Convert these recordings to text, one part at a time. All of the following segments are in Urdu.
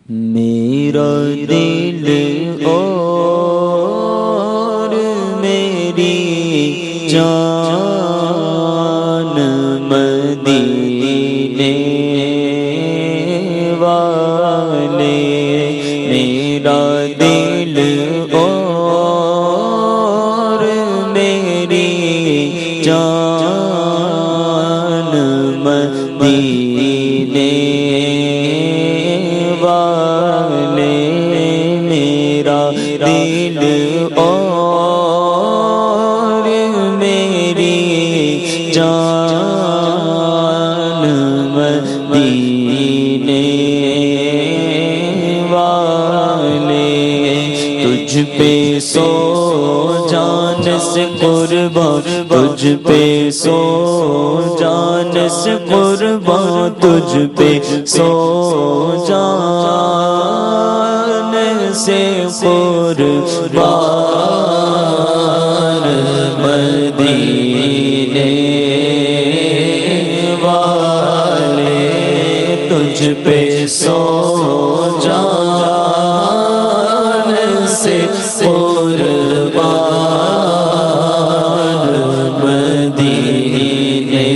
میرا دل اور میری جان مدینے والے، میرا دل اور میری جان مدینے والے، میرا دل اور میری جان مدینے والے، تجھ پہ سو جان سے قربان، تجھ پہ سو جان سے قربان، تجھ پہ سو جان سے قربان، مدینے والے تجھ پہ سو جان سے قربان، مدینے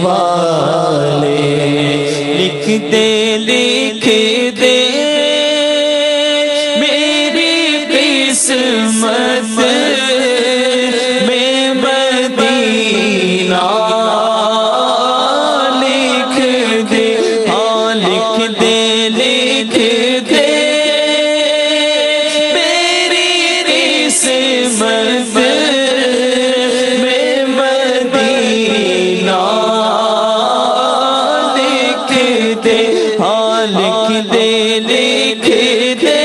والے، لکھ دے لکھ دے میری قسمت میں مدینہ، لکھ دے ہاں لکھ دے لکھ دے میری قسمت میں مدینہ، لکھ دے ہاں لکھ دے لکھ دے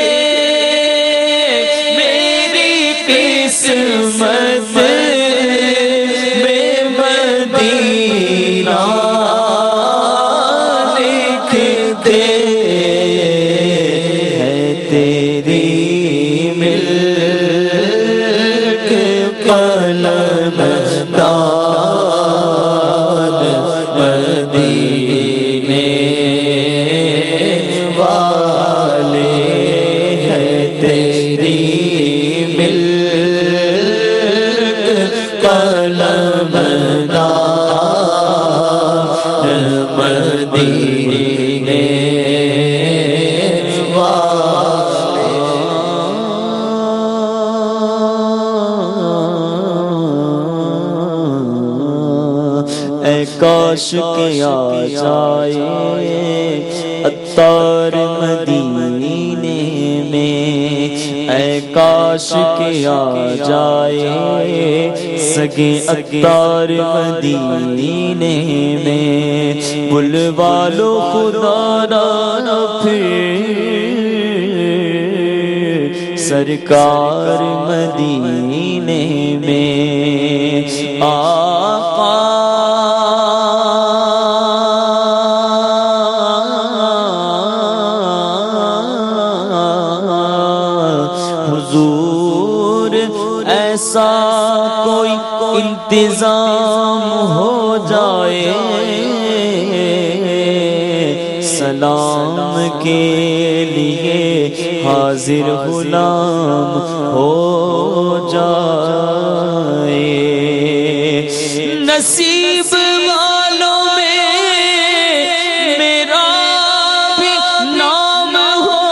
میری قسمت میں مدینہ، لکھ دے ہے تیری ملک قلم داد، مدینے والے ہے تیری ملک قلم داد، مدینے اے کاش کہ آ جائے عطار مدینے میں، اے کاش کہ آ جائے سگے عطار مدینے میں، بلوا لو خدا را پھر سرکار مدینے میں، آقا حضور ایسا کوئی انتظام ہو جائے، سلام کے لیے حاضر غلام ہو جائے، نصیب والوں میں میرا بھی نام ہو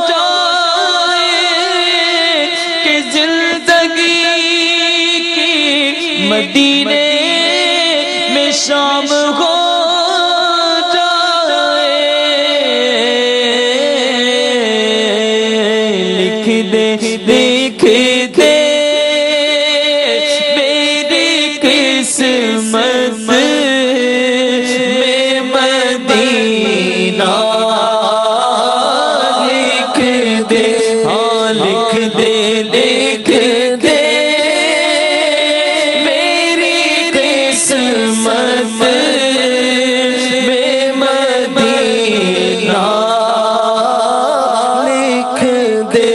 جائے، کہ زندگی کی مدینے میں شام ہو دیکھ دے میری قسمت میں مدینہ، لکھ دے ہاں لکھ دے لکھ دے میری قسمت میں مدینہ، لکھ دے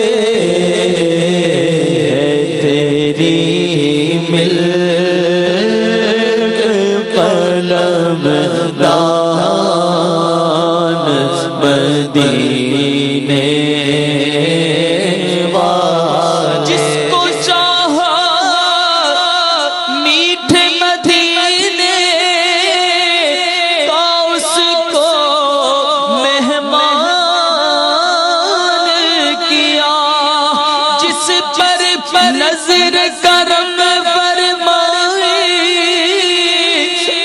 مدینے والے جس کو چاہا میٹھے مدینے کا اس کو مہمان کیا جس پر نظر کرم فرمائی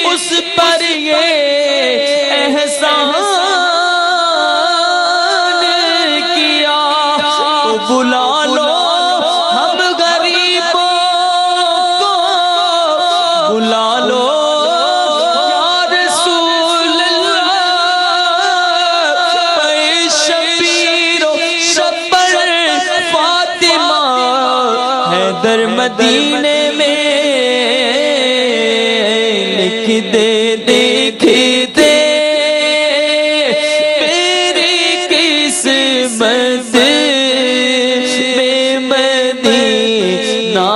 اس پر یہ احسان کیا بلا لو ہم غریبوں کو بلا لو یا رسول اللہ اے شبیر و شبر فاطمہ حیدر مدینے میں لکھ دے دیکھ دے میری قسمت میں مدینہ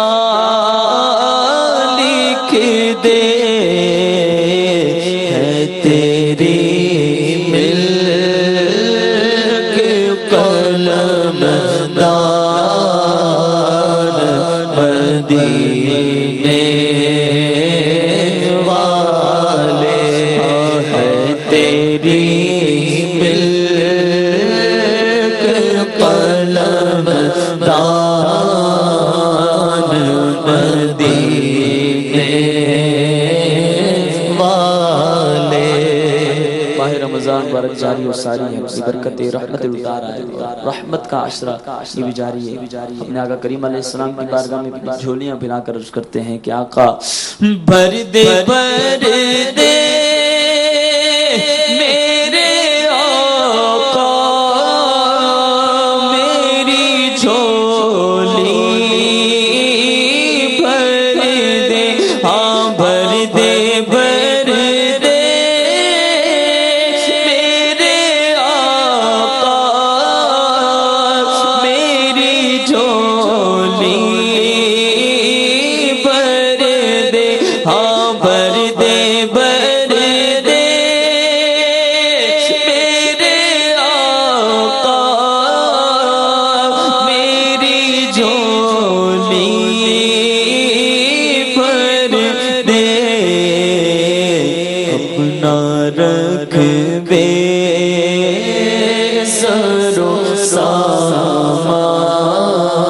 لکھ دے ہے تیری ملک قلم دار مدینے والے ہے تیری ملک قلم دار مدینے والے ماہ رمضان مبارک جاری و ساری ہے اس کی برکت رحمت اتار آئے رحمت کا عشرہ یہ بھی جاری ہے اپنے آقا کریم علیہ السلام کی بارگاہ میں جھولیاں پھیلا کر عرض کرتے ہیں کہ آقا بھر دے میرے آقا میری جھولی بھر دے ہاں بھر دے میرے آقا میری جھولی بھر دے ہاں بھر دے میرے آقا میری جھولی بھر دے اپنا رکھ بے سرو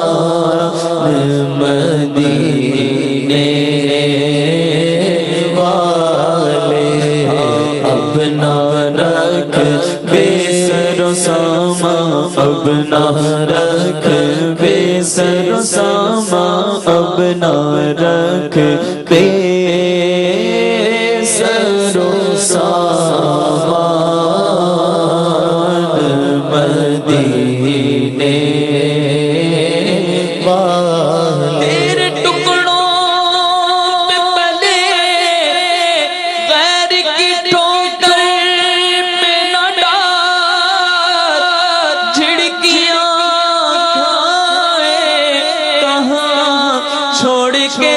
سامان مدینے والے اپنا رکھ بے سرو سامان اپنا رکھ بے سرو سامان اپنا رکھ بے سرو سامان مدینے والے تیرے ٹکڑوں پہ پلے غیر کی ٹھوکر پہ نہ ڈال جھڑکیاں کھائے کہاں چھوڑ کے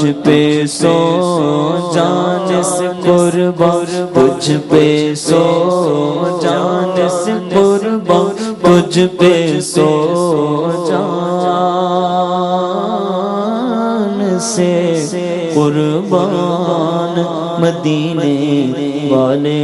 تجھ پہ سو جان سے قربان، تجھ پہ سو جان سے قربان، تجھ پہ سو جان سے قربان مدینے والے۔